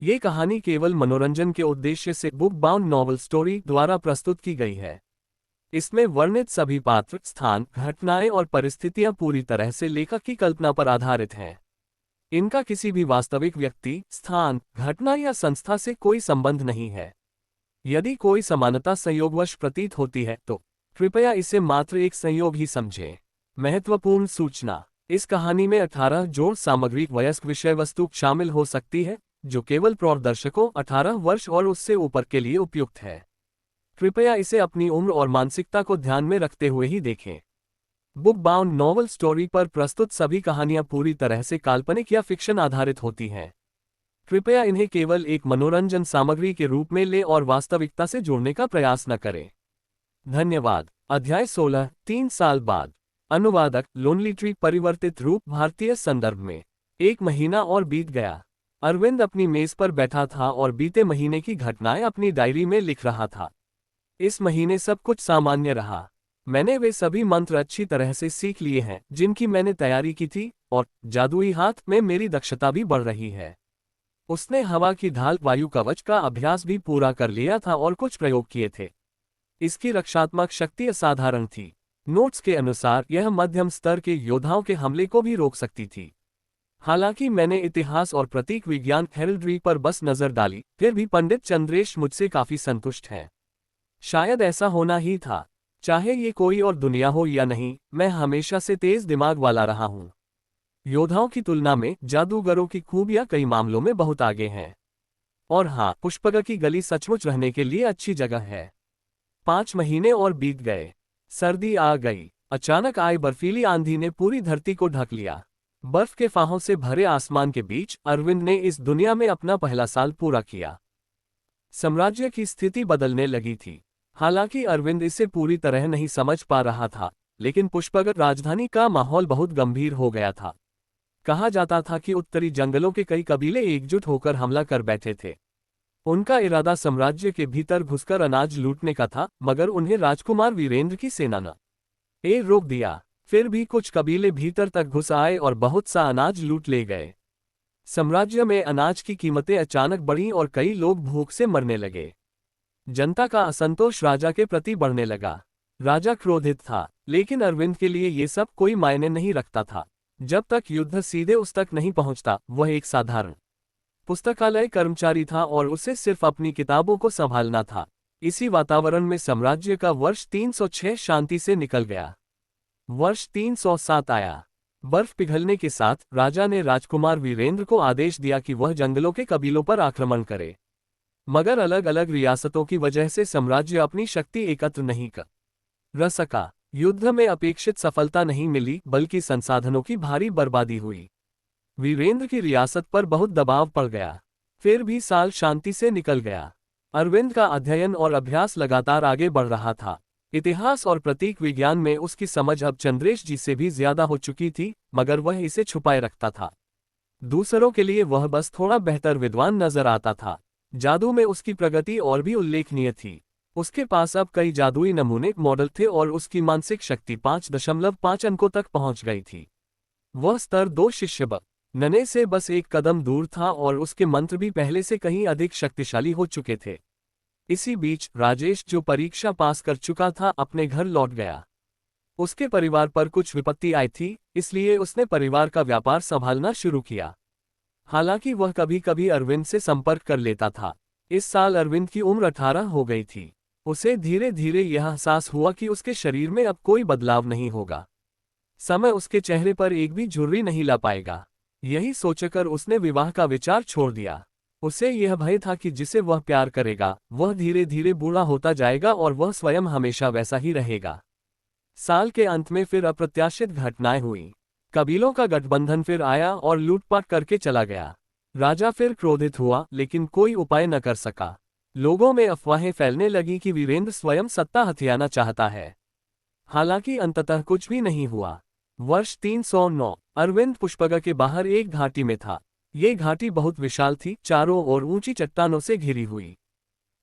ये कहानी केवल मनोरंजन के उद्देश्य से बुक बाउंड नॉवल स्टोरी द्वारा प्रस्तुत की गई है। इसमें वर्णित सभी पात्र, स्थान, घटनाएं और परिस्थितियां पूरी तरह से लेखक की कल्पना पर आधारित हैं। इनका किसी भी वास्तविक व्यक्ति, स्थान, घटना या संस्था से कोई संबंध नहीं है। यदि कोई समानता संयोगवश प्रतीत होती है तो कृपया इसे मात्र एक संयोग ही समझें। महत्वपूर्ण सूचना: इस कहानी में 18 जोड़ सामग्री वयस्क विषय वस्तु शामिल हो सकती है, जो केवल प्रौढ़ दर्शकों 18 वर्ष और उससे ऊपर के लिए उपयुक्त है। कृपया इसे अपनी उम्र और मानसिकता को ध्यान में रखते हुए ही देखें। बुक बाउंड नॉवल स्टोरी पर प्रस्तुत सभी कहानियां पूरी तरह से काल्पनिक या फिक्शन आधारित होती हैं। कृपया इन्हें केवल एक मनोरंजन सामग्री के रूप में लें और वास्तविकता से जोड़ने का प्रयास न करें। धन्यवाद। अध्याय 16, 3 साल बाद। अनुवादक: लोनली ट्री। परिवर्तित रूप: भारतीय संदर्भ में। 1 महीना और बीत गया। अरविंद अपनी मेज पर बैठा था और बीते महीने की घटनाएं अपनी डायरी में लिख रहा था। इस महीने सब कुछ सामान्य रहा। मैंने वे सभी मंत्र अच्छी तरह से सीख लिए हैं जिनकी मैंने तैयारी की थी, और जादुई हाथ में मेरी दक्षता भी बढ़ रही है। उसने हवा की ढाल वायु कवच का अभ्यास भी पूरा कर लिया था और कुछ प्रयोग किए थे। इसकी रक्षात्मक शक्ति असाधारण थी। नोट्स के अनुसार यह मध्यम स्तर के योद्धाओं के हमले को भी रोक सकती थी। हालांकि मैंने इतिहास और प्रतीक विज्ञान हेरल्ड्री पर बस नजर डाली, फिर भी पंडित चंद्रेश मुझसे काफी संतुष्ट हैं। शायद ऐसा होना ही था। चाहे ये कोई और दुनिया हो या नहीं, मैं हमेशा से तेज दिमाग वाला रहा हूं। योद्धाओं की तुलना में जादूगरों की खूबियां कई मामलों में बहुत आगे हैं। और हाँ, पुष्पगढ़ की गली सचमुच रहने के लिए अच्छी जगह है। 5 महीने और बीत गए। सर्दी आ गई। अचानक आई बर्फीली आंधी ने पूरी धरती को ढक लिया। बर्फ के फाहों से भरे आसमान के बीच अरविंद ने इस दुनिया में अपना पहला साल पूरा किया। साम्राज्य की स्थिति बदलने लगी थी। हालांकि अरविंद इसे पूरी तरह नहीं समझ पा रहा था, लेकिन पुष्पगढ़ राजधानी का माहौल बहुत गंभीर हो गया था। कहा जाता था कि उत्तरी जंगलों के कई कबीले एकजुट होकर हमला कर बैठे थे। उनका इरादा साम्राज्य के भीतर घुसकर अनाज लूटने का था, मगर उन्हें राजकुमार वीरेंद्र की सेना ने रोक दिया। फिर भी कुछ कबीले भीतर तक घुस आए और बहुत सा अनाज लूट ले गए। साम्राज्य में अनाज की कीमतें अचानक बढ़ीं और कई लोग भूख से मरने लगे। जनता का असंतोष राजा के प्रति बढ़ने लगा। राजा क्रोधित था, लेकिन अरविंद के लिए ये सब कोई मायने नहीं रखता था। जब तक युद्ध सीधे उस तक नहीं पहुंचता, वह एक साधारण पुस्तकालय कर्मचारी था और उसे सिर्फ अपनी किताबों को संभालना था। इसी वातावरण में साम्राज्य का वर्ष 306 शांति से निकल गया। वर्ष 307 आया। बर्फ पिघलने के साथ राजा ने राजकुमार वीरेंद्र को आदेश दिया कि वह जंगलों के कबीलों पर आक्रमण करे। मगर अलग अलग रियासतों की वजह से साम्राज्य अपनी शक्ति एकत्र नहीं कर सका। युद्ध में अपेक्षित सफलता नहीं मिली, बल्कि संसाधनों की भारी बर्बादी हुई। वीरेंद्र की रियासत पर बहुत दबाव पड़ गया। फिर भी साल शांति से निकल गया। अरविंद का अध्ययन और अभ्यास लगातार आगे बढ़ रहा था। इतिहास और प्रतीक विज्ञान में उसकी समझ अब चंद्रेश जी से भी ज्यादा हो चुकी थी, मगर वह इसे छुपाए रखता था। दूसरों के लिए वह बस थोड़ा बेहतर विद्वान नजर आता था। जादू में उसकी प्रगति और भी उल्लेखनीय थी। उसके पास अब कई जादुई नमूने मॉडल थे और उसकी मानसिक शक्ति 5.5 अंकों तक पहुंच गई थी। वह स्तर 2 शिष्य नने से बस एक कदम दूर था और उसके मंत्र भी पहले से कहीं अधिक शक्तिशाली हो चुके थे। इसी बीच राजेश, जो परीक्षा पास कर चुका था, अपने घर लौट गया। उसके परिवार पर कुछ विपत्ति आई थी, इसलिए उसने परिवार का व्यापार संभालना शुरू किया। हालांकि वह कभी कभी अरविंद से संपर्क कर लेता था। इस साल अरविंद की उम्र 18 हो गई थी। उसे धीरे धीरे यह एहसास हुआ कि उसके शरीर में अब कोई बदलाव नहीं होगा। समय उसके चेहरे पर एक भी झुर्री नहीं ला पाएगा। यही सोचकर उसने विवाह का विचार छोड़ दिया। उसे यह भय था कि जिसे वह प्यार करेगा, वह धीरे धीरे बूढ़ा होता जाएगा और वह स्वयं हमेशा वैसा ही रहेगा। साल के अंत में फिर अप्रत्याशित घटनाएं हुई। कबीलों का गठबंधन फिर आया और लूटपाट करके चला गया। राजा फिर क्रोधित हुआ, लेकिन कोई उपाय न कर सका। लोगों में अफवाहें फैलने लगी कि वीरेंद्र स्वयं सत्ता हथियाना चाहता है। हालांकि अंततः कुछ भी नहीं हुआ। वर्ष 309। अरविंद पुष्पगढ़ के बाहर एक घाटी में था। ये घाटी बहुत विशाल थी, चारों ओर ऊंची चट्टानों से घिरी हुई।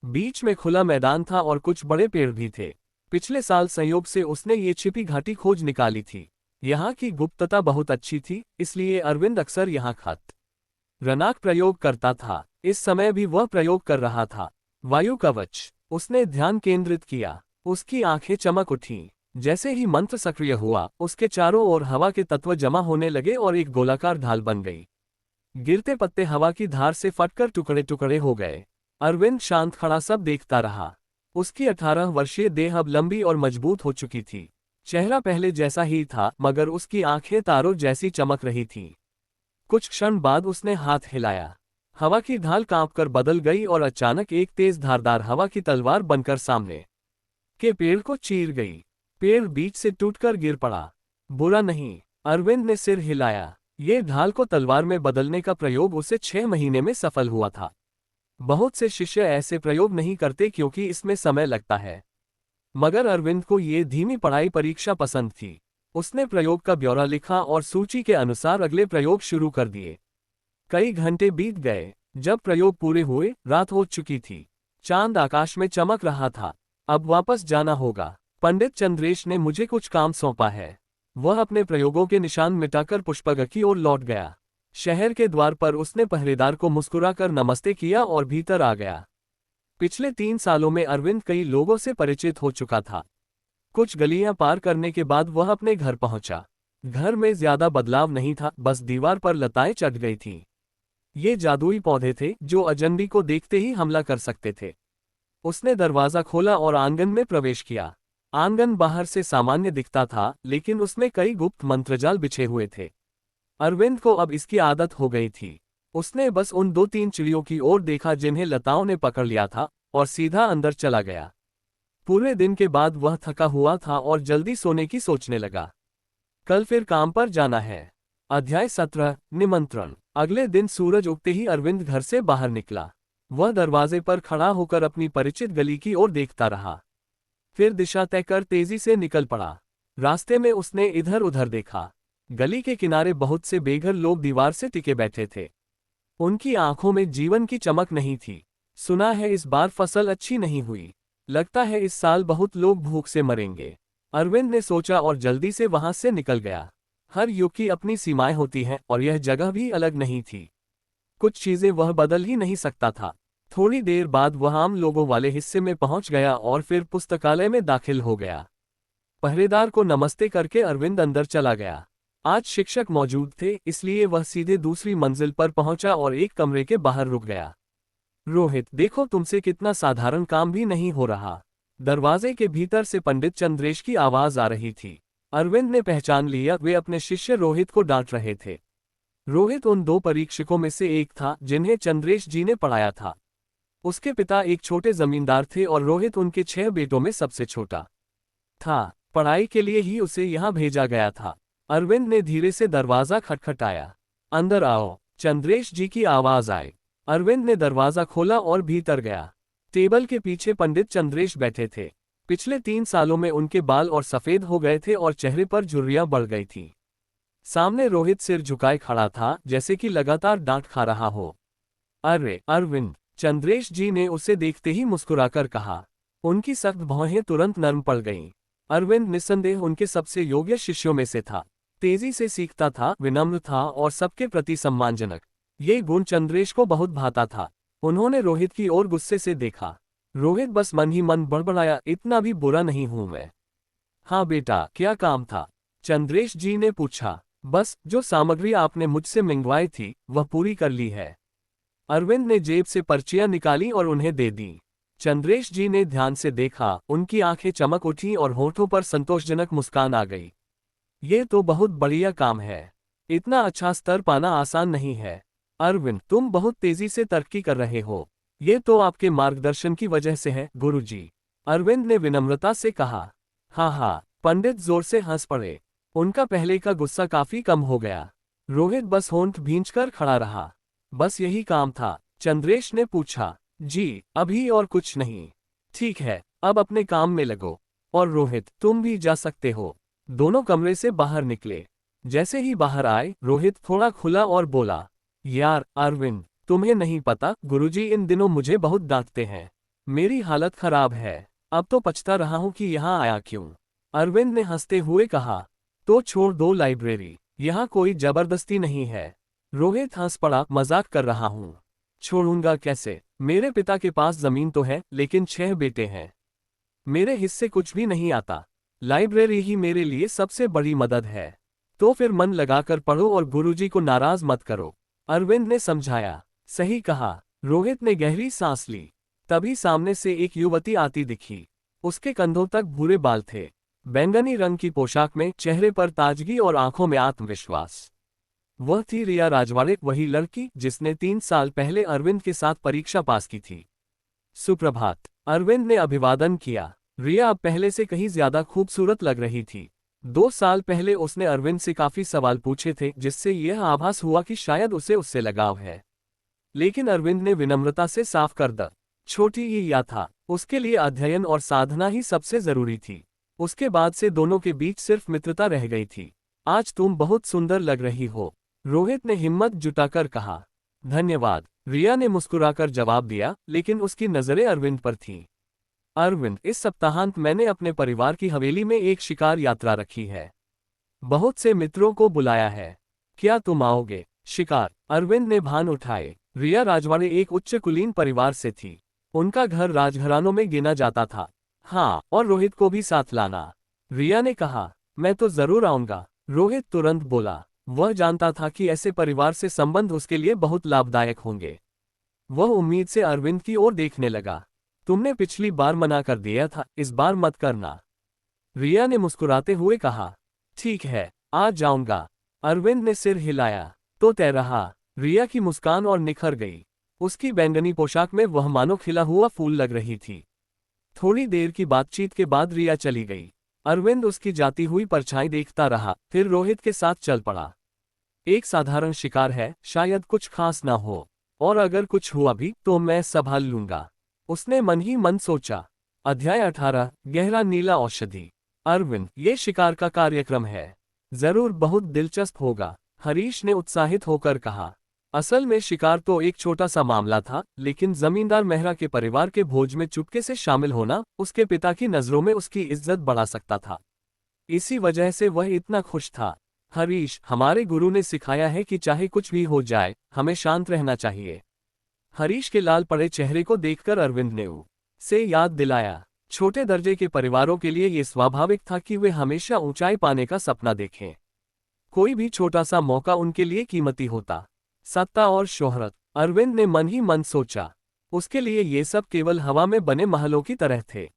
बीच में खुला मैदान था और कुछ बड़े पेड़ भी थे। पिछले साल संयोग से उसने ये छिपी घाटी खोज निकाली थी। यहाँ की गुप्तता बहुत अच्छी थी, इसलिए अरविंद अक्सर यहाँ खतरनाक प्रयोग करता था। इस समय भी वह प्रयोग कर रहा था। वायु कवच। उसने ध्यान केंद्रित किया। उसकी आंखें चमक उठीं। जैसे ही मंत्र सक्रिय हुआ, उसके चारों ओर हवा के तत्व जमा होने लगे और एक गोलाकार ढाल बन गई। गिरते पत्ते हवा की धार से फटकर टुकड़े टुकड़े हो गए। अरविंद शांत खड़ा सब देखता रहा। उसकी 18 वर्षीय देह अब लंबी और मजबूत हो चुकी थी। चेहरा पहले जैसा ही था, मगर उसकी आंखें तारों जैसी चमक रही थीं। कुछ क्षण बाद उसने हाथ हिलाया। हवा की ढाल कांपकर बदल गई और अचानक एक तेज धारदार हवा की तलवार बनकर सामने के पेड़ को चीर गई। पेड़ बीच से टूटकर गिर पड़ा। बुरा नहीं, अरविंद ने सिर हिलाया। ये ढाल को तलवार में बदलने का प्रयोग उसे 6 महीने में सफल हुआ था। बहुत से शिष्य ऐसे प्रयोग नहीं करते क्योंकि इसमें समय लगता है। मगर अरविंद को ये धीमी पढ़ाई परीक्षा पसंद थी। उसने प्रयोग का ब्यौरा लिखा और सूची के अनुसार अगले प्रयोग शुरू कर दिए। कई घंटे बीत गए। जब प्रयोग पूरे हुए, रात हो चुकी थी। चांद आकाश में चमक रहा था। अब वापस जाना होगा। पंडित चंद्रेश ने मुझे कुछ काम सौंपा है। वह अपने प्रयोगों के निशान मिटाकर पुष्पगढ़ की ओर लौट गया। शहर के द्वार पर उसने पहरेदार को मुस्कुराकर नमस्ते किया और भीतर आ गया। पिछले 3 सालों में अरविंद कई लोगों से परिचित हो चुका था। कुछ गलियां पार करने के बाद वह अपने घर पहुंचा। घर में ज्यादा बदलाव नहीं था, बस दीवार पर लताएं चढ़ गई थीं। ये जादुई पौधे थे जो अजनबी को देखते ही हमला कर सकते थे। उसने दरवाजा खोला और आंगन में प्रवेश किया। आंगन बाहर से सामान्य दिखता था, लेकिन उसमें कई गुप्त मंत्रजाल बिछे हुए थे। अरविंद को अब इसकी आदत हो गई थी। उसने बस उन 2-3 चिड़ियों की ओर देखा जिन्हें लताओं ने पकड़ लिया था, और सीधा अंदर चला गया। पूरे दिन के बाद वह थका हुआ था और जल्दी सोने की सोचने लगा। कल फिर काम पर जाना है। अध्याय 17 निमंत्रण। अगले दिन सूरज उगते ही अरविंद घर से बाहर निकला। वह दरवाजे पर खड़ा होकर अपनी परिचित गली की ओर देखता रहा। फिर दिशा तय कर तेजी से निकल पड़ा। रास्ते में उसने इधर उधर देखा। गली के किनारे बहुत से बेघर लोग दीवार से टिके बैठे थे। उनकी आंखों में जीवन की चमक नहीं थी। सुना है इस बार फसल अच्छी नहीं हुई। लगता है इस साल बहुत लोग भूख से मरेंगे। अरविंद ने सोचा और जल्दी से वहां से निकल गया। हर युग की अपनी सीमाएं होती हैं और यह जगह भी अलग नहीं थी। कुछ चीजें वह बदल ही नहीं सकता था। थोड़ी देर बाद वह आम लोगों वाले हिस्से में पहुंच गया और फिर पुस्तकालय में दाखिल हो गया। पहरेदार को नमस्ते करके अरविंद अंदर चला गया। आज शिक्षक मौजूद थे, इसलिए वह सीधे दूसरी मंजिल पर पहुंचा और एक कमरे के बाहर रुक गया। रोहित, देखो तुमसे कितना साधारण काम भी नहीं हो रहा। दरवाजे के भीतर से पंडित चंद्रेश की आवाज आ रही थी। अरविंद ने पहचान लिया, वे अपने शिष्य रोहित को डांट रहे थे। रोहित उन 2 परीक्षकों में से एक था जिन्हें चंद्रेश जी ने पढ़ाया था। उसके पिता एक छोटे जमींदार थे और रोहित उनके 6 बेटों में सबसे छोटा था। पढ़ाई के लिए ही उसे यहाँ भेजा गया था। अरविंद ने धीरे से दरवाजा खटखटाया। अंदर आओ, चंद्रेश जी की आवाज आई। अरविंद ने दरवाजा खोला और भीतर गया। टेबल के पीछे पंडित चंद्रेश बैठे थे। पिछले 3 सालों में उनके बाल और सफेद हो गए थे और चेहरे पर झुर्रियां बढ़ गई थीं। सामने रोहित सिर झुकाए खड़ा था, जैसे कि लगातार डांट खा रहा हो। अरे अरविंद, चंद्रेश जी ने उसे देखते ही मुस्कुराकर कहा। उनकी सख्त भौहें तुरंत नरम पड़ गईं। अरविंद निस्संदेह उनके सबसे योग्य शिष्यों में से था। तेजी से सीखता था, विनम्र था और सबके प्रति सम्मानजनक। ये गुण चंद्रेश को बहुत भाता था। उन्होंने रोहित की ओर गुस्से से देखा। रोहित बस मन ही मन बड़बड़ाया, इतना भी बुरा नहीं हूं मैं। हाँ बेटा, क्या काम था? चंद्रेश जी ने पूछा। बस, जो सामग्री आपने मुझसे मंगवाई थी वह पूरी कर ली है। अरविंद ने जेब से पर्चियां निकाली और उन्हें दे दी। चंद्रेश जी ने ध्यान से देखा, उनकी आंखें चमक उठी और होठों पर संतोषजनक मुस्कान आ गई। ये तो बहुत बढ़िया काम है। इतना अच्छा स्तर पाना आसान नहीं है। अरविंद, तुम बहुत तेजी से तरक्की कर रहे हो। ये तो आपके मार्गदर्शन की वजह से है, गुरुजी। अरविंद ने विनम्रता से कहा। हाँ हाँ, पंडित जोर से हंस पड़े। उनका पहले का गुस्सा काफी कम हो गया। रोहित बस होंठ भींचकर खड़ा रहा। बस यही काम था? चंद्रेश ने पूछा। जी, अभी और कुछ नहीं। ठीक है, अब अपने काम में लगो। और रोहित, तुम भी जा सकते हो। दोनों कमरे से बाहर निकले। जैसे ही बाहर आए, रोहित थोड़ा खुला और बोला, यार अरविंद, तुम्हें नहीं पता, गुरुजी इन दिनों मुझे बहुत डांटते हैं। मेरी हालत खराब है। अब तो पछता रहा हूं कि यहाँ आया क्यों। अरविंद ने हंसते हुए कहा। तो छोड़ दो लाइब्रेरी, यहाँ कोई जबरदस्ती नहीं है। रोहित हंस पड़ा, मजाक कर रहा हूँ। छोड़ूंगा कैसे? मेरे पिता के पास जमीन तो है, लेकिन 6 बेटे हैं। मेरे हिस्से कुछ भी नहीं आता। लाइब्रेरी ही मेरे लिए सबसे बड़ी मदद है। तो फिर मन लगाकर पढ़ो और गुरुजी को नाराज मत करो, अरविंद ने समझाया। सही कहा, रोहित ने गहरी सांस ली। तभी सामने से एक युवती आती दिखी। उसके कंधों तक भूरे बाल थे, बैंगनी रंग की पोशाक में, चेहरे पर ताजगी और आंखों में आत्मविश्वास। वह थी रिया राजवाड़े, वही लड़की जिसने 3 साल पहले अरविंद के साथ परीक्षा पास की थी। सुप्रभात, अरविंद ने अभिवादन किया। रिया अब पहले से कहीं ज्यादा खूबसूरत लग रही थी। 2 साल पहले उसने अरविंद से काफी सवाल पूछे थे, जिससे यह आभास हुआ कि शायद उसे उससे लगाव है। लेकिन अरविंद ने विनम्रता से साफ कर द छोटी ही या था, उसके लिए अध्ययन और साधना ही सबसे जरूरी थी। उसके बाद से दोनों के बीच सिर्फ मित्रता रह गई थी। आज तुम बहुत सुंदर लग रही हो, रोहित ने हिम्मत जुटाकर कहा। धन्यवाद, रिया ने मुस्कुराकर जवाब दिया, लेकिन उसकी नजरें अरविंद पर थीं। अरविंद, इस सप्ताहांत मैंने अपने परिवार की हवेली में एक शिकार यात्रा रखी है। बहुत से मित्रों को बुलाया है। क्या तुम आओगे? शिकार? अरविंद ने भान उठाए। रिया राजवाड़े एक उच्च कुलीन परिवार से थी। उनका घर राजघरानों में गिना जाता था। हाँ, और रोहित को भी साथ लाना, रिया ने कहा। मैं तो जरूर आऊंगा, रोहित तुरंत बोला। वह जानता था कि ऐसे परिवार से संबंध उसके लिए बहुत लाभदायक होंगे। वह उम्मीद से अरविंद की ओर देखने लगा। तुमने पिछली बार मना कर दिया था, इस बार मत करना, रिया ने मुस्कुराते हुए कहा। ठीक है, आज जाऊंगा, अरविंद ने सिर हिलाया। तो तय रहा। रिया की मुस्कान और निखर गई। उसकी बैंगनी पोशाक में वह मानो खिला हुआ फूल लग रही थी। थोड़ी देर की बातचीत के बाद रिया चली गई। अरविंद उसकी जाती हुई परछाई देखता रहा, फिर रोहित के साथ चल पड़ा। एक साधारण शिकार है, शायद कुछ खास ना हो, और अगर कुछ हुआ भी तो मैं संभाल लूंगा, उसने मन ही मन सोचा। अध्याय 18, गहरा नीला औषधि। अरविंद, ये शिकार का कार्यक्रम है, जरूर बहुत दिलचस्प होगा, हरीश ने उत्साहित होकर कहा। असल में शिकार तो एक छोटा सा मामला था, लेकिन जमींदार मेहरा के परिवार के भोज में चुपके से शामिल होना उसके पिता की नजरों में उसकी इज्जत बढ़ा सकता था। इसी वजह से वह इतना खुश था। हरीश, हमारे गुरु ने सिखाया है कि चाहे कुछ भी हो जाए, हमें शांत रहना चाहिए। हरीश के लाल पड़े चेहरे को देखकर अरविंद ने से याद दिलाया। छोटे दर्जे के परिवारों के लिए यह स्वाभाविक था कि वे हमेशा ऊंचाई पाने का सपना देखें। कोई भी छोटा सा मौका उनके लिए कीमती होता। सत्ता और शोहरत, अरविंद ने मन ही मन सोचा। उसके लिए ये सब केवल हवा में बने महलों की तरह थे।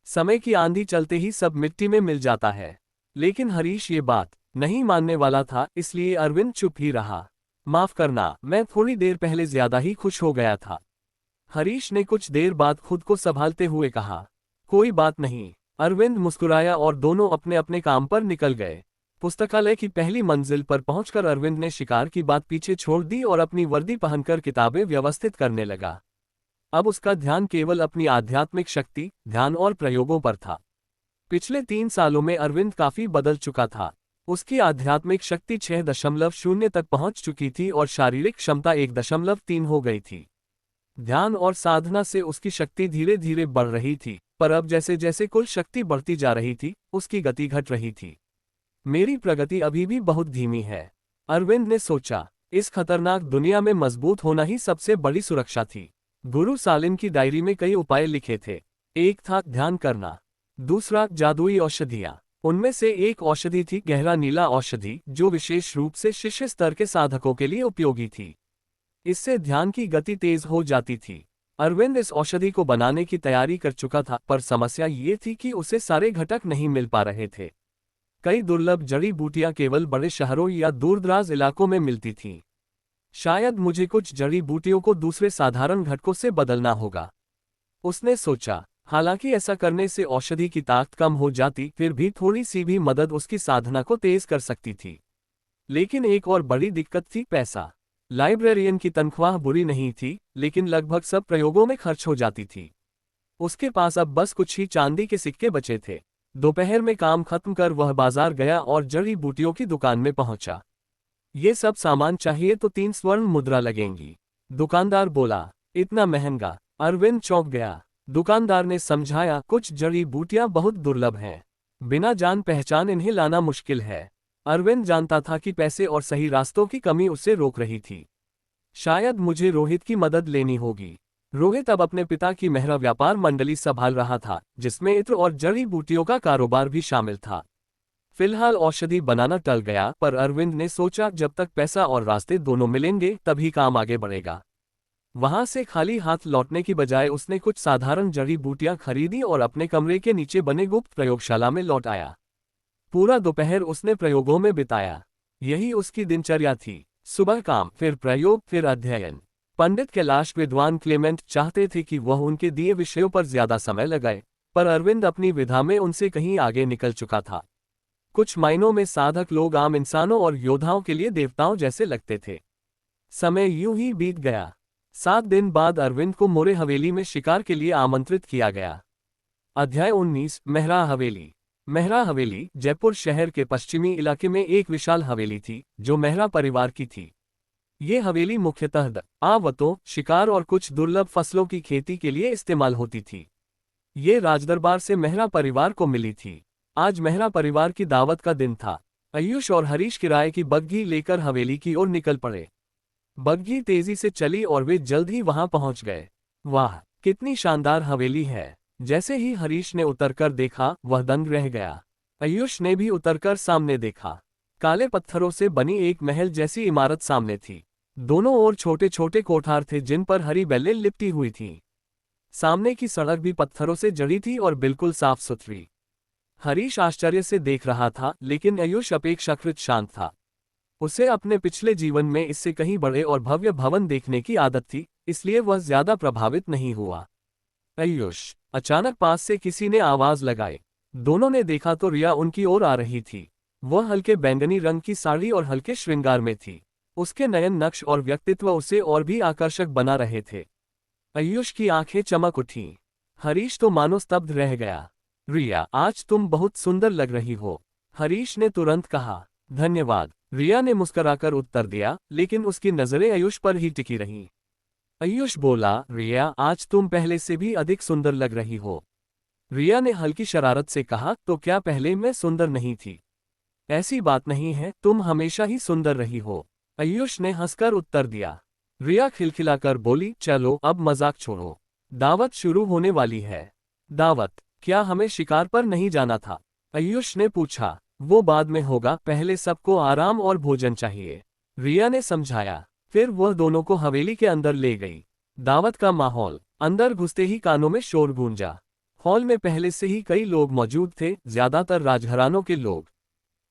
समय की आंधी चलते ही सब मिट्टी में मिल जाता है। लेकिन हरीश ये बात नहीं मानने वाला था, इसलिए अरविंद चुप ही रहा। माफ करना, मैं थोड़ी देर पहले ज्यादा ही खुश हो गया था, हरीश ने कुछ देर बाद खुद को संभालते हुए कहा। कोई बात नहीं, अरविंद मुस्कुराया और दोनों अपने अपने काम पर निकल गए। पुस्तकालय की पहली मंजिल पर पहुंचकर अरविंद ने शिकार की बात पीछे छोड़ दी और अपनी वर्दी पहनकर किताबें व्यवस्थित करने लगा। अब उसका ध्यान केवल अपनी आध्यात्मिक शक्ति, ध्यान और प्रयोगों पर था। पिछले 3 सालों में अरविंद काफी बदल चुका था। उसकी आध्यात्मिक शक्ति 6.0 तक पहुंच चुकी थी और शारीरिक क्षमता 1.3 हो गई थी। ध्यान और साधना से उसकी शक्ति धीरे धीरे बढ़ रही थी, पर अब जैसे जैसे कुल शक्ति बढ़ती जा रही थी, उसकी गति घट रही थी। मेरी प्रगति अभी भी बहुत धीमी है, अरविंद ने सोचा। इस खतरनाक दुनिया में मजबूत होना ही सबसे बड़ी सुरक्षा थी। गुरु सालिम की डायरी में कई उपाय लिखे थे। एक था ध्यान करना, दूसरा जादुई औषधियां। उनमें से एक औषधि थी गहरा नीला औषधि, जो विशेष रूप से शिष्य स्तर के साधकों के लिए उपयोगी थी। इससे ध्यान की गति तेज हो जाती थी। अरविंद इस औषधि को बनाने की तैयारी कर चुका था, पर समस्या ये थी कि उसे सारे घटक नहीं मिल पा रहे थे। कई दुर्लभ जड़ी बूटियां केवल बड़े शहरों या दूरदराज इलाकों में मिलती थीं। शायद मुझे कुछ जड़ी बूटियों को दूसरे साधारण घटकों से बदलना होगा, उसने सोचा। हालांकि ऐसा करने से औषधि की ताकत कम हो जाती, फिर भी थोड़ी सी भी मदद उसकी साधना को तेज कर सकती थी। लेकिन एक और बड़ी दिक्कत थी पैसा। लाइब्रेरियन की तनख्वाह बुरी नहीं थी, लेकिन लगभग सब प्रयोगों में खर्च हो जाती थी। उसके पास अब बस कुछ ही चांदी के सिक्के बचे थे। दोपहर में काम खत्म कर वह बाजार गया और जड़ी बूटियों की दुकान में पहुंचा। ये सब सामान चाहिए तो 3 स्वर्ण मुद्रा लगेंगी, दुकानदार बोला। इतना महंगा, अरविंद चौंक गया। दुकानदार ने समझाया, कुछ जड़ी बूटियां बहुत दुर्लभ हैं, बिना जान पहचान इन्हें लाना मुश्किल है। अरविंद जानता था कि पैसे और सही रास्तों की कमी उसे रोक रही थी। शायद मुझे रोहित की मदद लेनी होगी। रोहित अब अपने पिता की मेहरा व्यापार मंडली संभाल रहा था, जिसमें इत्र और जड़ी बूटियों का कारोबार भी शामिल था। फिलहाल औषधि बनाना टल गया, पर अरविंद ने सोचा जब तक पैसा और रास्ते दोनों मिलेंगे तभी काम आगे बढ़ेगा। वहां से खाली हाथ लौटने की बजाय उसने कुछ साधारण जड़ी बूटियां खरीदी और अपने कमरे के नीचे बने गुप्त प्रयोगशाला में लौट आया। पूरा दोपहर उसने प्रयोगों में बिताया। यही उसकी दिनचर्या थी। सुबह काम, फिर प्रयोग, फिर अध्ययन। पंडित कैलाश विद्वान क्लेमेंट चाहते थे कि वह उनके दिए विषयों पर ज्यादा समय लगाए, पर अरविंद अपनी विधा में उनसे कहीं आगे निकल चुका था। कुछ मायनों में साधक लोग आम इंसानों और योद्धाओं के लिए देवताओं जैसे लगते थे। समय यूं ही बीत गया। 7 दिन बाद अरविंद को मोरे हवेली में शिकार के लिए आमंत्रित किया गया। अध्याय 19, मेहरा हवेली। मेहरा हवेली जयपुर शहर के पश्चिमी इलाके में एक विशाल हवेली थी, जो मेहरा परिवार की थी। ये हवेली मुख्यतः आवतों, शिकार और कुछ दुर्लभ फसलों की खेती के लिए इस्तेमाल होती थी। ये राजदरबार से मेहरा परिवार को मिली थी। आज मेहरा परिवार की दावत का दिन था। आयुष और हरीश किराए की बग्घी लेकर हवेली की ओर निकल पड़े। बग्घी तेजी से चली और वे जल्द ही वहां पहुंच गए। वाह, कितनी शानदार हवेली है! जैसे ही हरीश ने उतरकर देखा, वह दंग रह गया। आयुष ने भी उतरकर सामने देखा। काले पत्थरों से बनी एक महल जैसी इमारत सामने थी। दोनों ओर छोटे छोटे कोठार थे जिन पर हरी बेलें लिपटी हुई थीं। सामने की सड़क भी पत्थरों से जड़ी थी और बिल्कुल साफ सुथरी। हरीश आश्चर्य से देख रहा था, लेकिन आयुष अपेक्षाकृत शांत था। उसे अपने पिछले जीवन में इससे कहीं बड़े और भव्य भवन देखने की आदत थी, इसलिए वह ज्यादा प्रभावित नहीं हुआ। आयुष! अचानक पास से किसी ने आवाज लगाई। दोनों ने देखा तो रिया उनकी ओर आ रही थी। वह हल्के बैंगनी रंग की साड़ी और हल्के श्रृंगार में थी। उसके नयन नक्श और व्यक्तित्व उसे और भी आकर्षक बना रहे थे। आयुष की आंखें चमक उठीं। हरीश तो मानो स्तब्ध रह गया। रिया, आज तुम बहुत सुंदर लग रही हो, हरीश ने तुरंत कहा। धन्यवाद, रिया ने मुस्कुराकर उत्तर दिया, लेकिन उसकी नजरें आयुष पर ही टिकी रहीं। आयुष बोला, रिया, आज तुम पहले से भी अधिक सुंदर लग रही हो। रिया ने हल्की शरारत से कहा, तो क्या पहले मैं सुंदर नहीं थी? ऐसी बात नहीं है, तुम हमेशा ही सुंदर रही हो, आयुष ने हंसकर उत्तर दिया। रिया खिलखिलाकर बोली, चलो अब मजाक छोड़ो, दावत शुरू होने वाली है। दावत? क्या हमें शिकार पर नहीं जाना था? आयुष ने पूछा। वो बाद में होगा, पहले सबको आराम और भोजन चाहिए, रिया ने समझाया। फिर वह दोनों को हवेली के अंदर ले गई। दावत का माहौल। अंदर घुसते ही कानों में शोर गूंजा। हॉल में पहले से ही कई लोग मौजूद थे, ज्यादातर राजघरानों के लोग।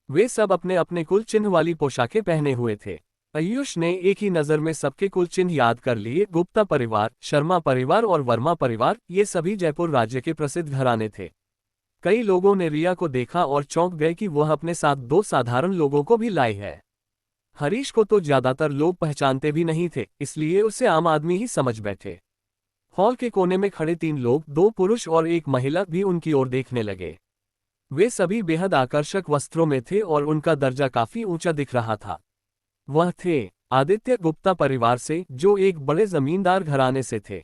वे सब अपने अपने कुल चिन्ह वाली पोशाकें पहने हुए थे। आयुष ने एक ही नज़र में सबके कुल चिन्ह याद कर लिए। गुप्ता परिवार, शर्मा परिवार और वर्मा परिवार, ये सभी जयपुर राज्य के प्रसिद्ध घराने थे। कई लोगों ने रिया को देखा और चौंक गए कि वह अपने साथ 2 साधारण लोगों को भी लाई है। हरीश को तो ज्यादातर लोग पहचानते भी नहीं थे, इसलिए उसे आम आदमी ही समझ बैठे। हॉल के कोने में खड़े 3 लोग, 2 पुरुष और एक महिला, भी उनकी ओर देखने लगे। वे सभी बेहद आकर्षक वस्त्रों में थे और उनका दर्जा काफी ऊंचा दिख रहा था। वह थे आदित्य गुप्ता परिवार से, जो एक बड़े जमींदार घराने से थे।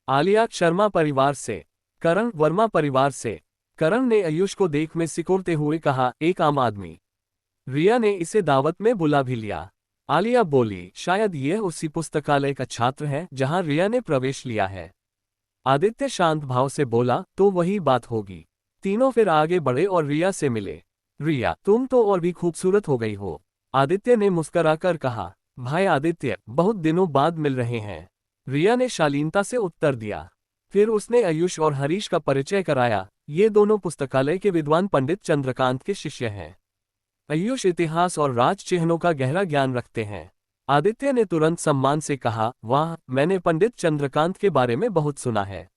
आलिया शर्मा परिवार से। करण वर्मा परिवार से। करण ने आयुष को देख में सिकोड़ते हुए कहा, एक आम आदमी। रिया ने इसे दावत में बुला भी लिया। आलिया बोली, शायद यह उसी पुस्तकालय का छात्र है जहां रिया ने प्रवेश लिया है। आदित्य शांत भाव से बोला, तो वही बात होगी। तीनों फिर आगे बढ़े और रिया से मिले। रिया, तुम तो और भी खूबसूरत हो गई हो, आदित्य ने मुस्कुराकर कहा। भाई आदित्य, बहुत दिनों बाद मिल रहे हैं, रिया ने शालीनता से उत्तर दिया। फिर उसने आयुष और हरीश का परिचय कराया। ये दोनों पुस्तकालय के विद्वान पंडित चंद्रकांत के शिष्य हैं। आयुष इतिहास और राज चिन्हों का गहरा ज्ञान रखते हैं। आदित्य ने तुरंत सम्मान से कहा, वाह, मैंने पंडित चंद्रकांत के बारे में बहुत सुना है।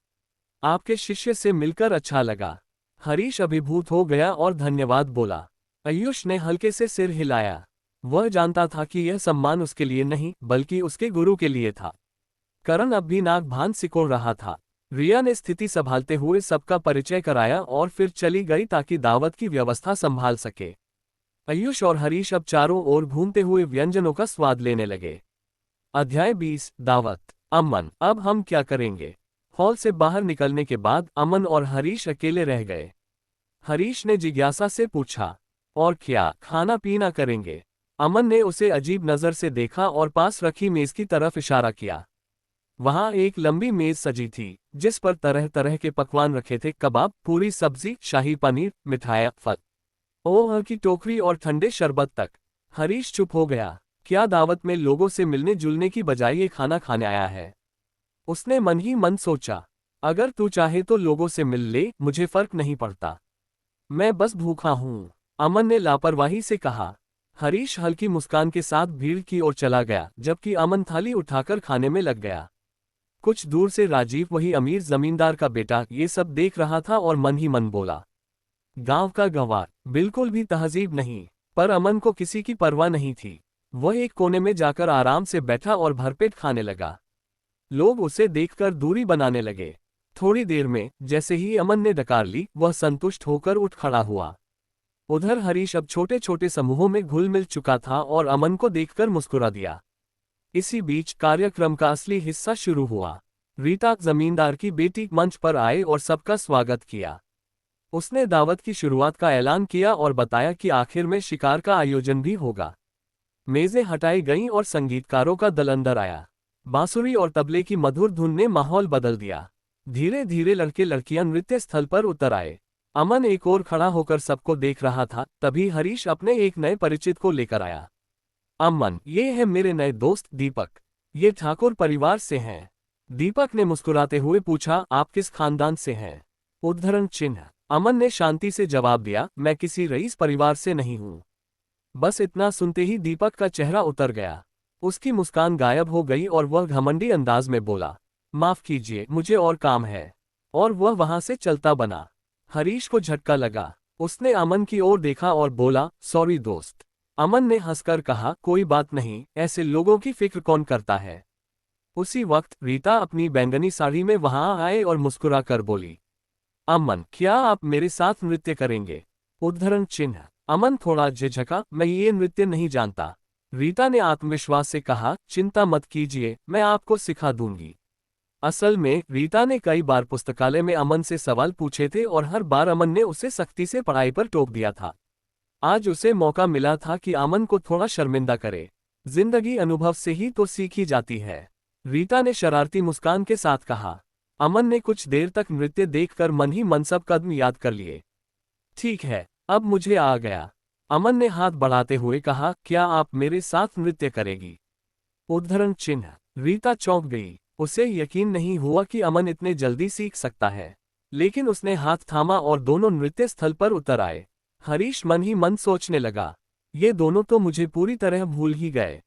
आपके शिष्य से मिलकर अच्छा लगा। हरीश अभिभूत हो गया और धन्यवाद बोला। आयुष ने हल्के से सिर हिलाया। वह जानता था कि यह सम्मान उसके लिए नहीं, बल्कि उसके गुरु के लिए था। करण अब भी नाक भान सिकोड़ रहा था। रिया ने स्थिति संभालते हुए सबका परिचय कराया और फिर चली गई ताकि दावत की व्यवस्था संभाल सके। आयुष और हरीश अब चारों ओर घूमते हुए व्यंजनों का स्वाद लेने लगे। अध्याय 20, दावत। अमन, अब हम क्या करेंगे? हॉल से बाहर निकलने के बाद अमन और हरीश अकेले रह गए। हरीश ने जिज्ञासा से पूछा, और क्या खाना पीना करेंगे? अमन ने उसे अजीब नजर से देखा और पास रखी मेज की तरफ इशारा किया। वहां एक लंबी मेज सजी थी, जिस पर तरह तरह के पकवान रखे थे, कबाब, पूरी सब्जी, शाही पनीर, मिठाइयाँ, फल, ओह की टोकरी और ठंडे शरबत तक। हरीश चुप हो गया। क्या दावत में लोगों से मिलने जुलने की बजाय ये खाना खाने आया है? उसने मन ही मन सोचा। अगर तू चाहे तो लोगों से मिल ले, मुझे फर्क नहीं पड़ता। मैं बस भूखा हूँ, अमन ने लापरवाही से कहा। हरीश हल्की मुस्कान के साथ भीड़ की ओर चला गया, जबकि अमन थाली उठाकर खाने में लग गया। कुछ दूर से राजीव, वही अमीर जमींदार का बेटा, ये सब देख रहा था और मन ही मन बोला, गांव का गंवार, बिल्कुल भी तहजीब नहीं। पर अमन को किसी की परवाह नहीं थी। वह एक कोने में जाकर आराम से बैठा और भरपेट खाने लगा। लोग उसे देखकर दूरी बनाने लगे। थोड़ी देर में जैसे ही अमन ने डकार ली, वह संतुष्ट होकर उठ खड़ा हुआ। उधर हरीश अब छोटे छोटे समूहों में घुल मिल चुका था और अमन को देखकर मुस्कुरा दिया। इसी बीच कार्यक्रम का असली हिस्सा शुरू हुआ। रीता, जमींदार की बेटी, मंच पर आए और सबका स्वागत किया। उसने दावत की शुरुआत का ऐलान किया और बताया कि आखिर में शिकार का आयोजन भी होगा। मेजें हटाई गईं और संगीतकारों का दल अंदर आया। बांसुरी और तबले की मधुर धुन ने माहौल बदल दिया। धीरे धीरे लड़के लड़कियां नृत्य स्थल पर उतर आए। अमन एक ओर खड़ा होकर सबको देख रहा था, तभी हरीश अपने एक नए परिचित को लेकर आया। अमन, ये है मेरे नए दोस्त दीपक। ये ठाकुर परिवार से हैं। दीपक ने मुस्कुराते हुए पूछा, आप किस खानदान से हैं? उद्धरण चिन्ह। अमन ने शांति से जवाब दिया, मैं किसी रईस परिवार से नहीं हूं। बस इतना सुनते ही दीपक का चेहरा उतर गया। उसकी मुस्कान गायब हो गई और वह घमंडी अंदाज में बोला, माफ कीजिए, मुझे और काम है। और वह वहां से चलता बना। हरीश को झटका लगा। उसने अमन की ओर देखा और बोला, सॉरी दोस्त। अमन ने हंसकर कहा, कोई बात नहीं, ऐसे लोगों की फिक्र कौन करता है। उसी वक्त रीता अपनी बैंगनी साड़ी में वहां आए और मुस्कुरा कर बोली, अमन, क्या आप मेरे साथ नृत्य करेंगे? उद्धरण चिन्ह। अमन थोड़ा झिझका, मैं ये नृत्य नहीं जानता। रीता ने आत्मविश्वास से कहा, चिंता मत कीजिए, मैं आपको सिखा दूंगी। असल में रीता ने कई बार पुस्तकालय में अमन से सवाल पूछे थे और हर बार अमन ने उसे सख्ती से पढ़ाई पर टोक दिया था। आज उसे मौका मिला था कि अमन को थोड़ा शर्मिंदा करे। जिंदगी अनुभव से ही तो सीखी जाती है, रीता ने शरारती मुस्कान के साथ कहा। अमन ने कुछ देर तक नृत्य देखकर मन ही मन सब कदम याद कर लिए। ठीक है, अब मुझे आ गया, अमन ने हाथ बढ़ाते हुए कहा, क्या आप मेरे साथ नृत्य करेगी? उद्धरण चिन्ह। रीता चौंक गई। उसे यकीन नहीं हुआ कि अमन इतने जल्दी सीख सकता है। लेकिन उसने हाथ थामा और दोनों नृत्य स्थल पर उतर आए। हरीश मन ही मन सोचने लगा, ये दोनों तो मुझे पूरी तरह भूल ही गए।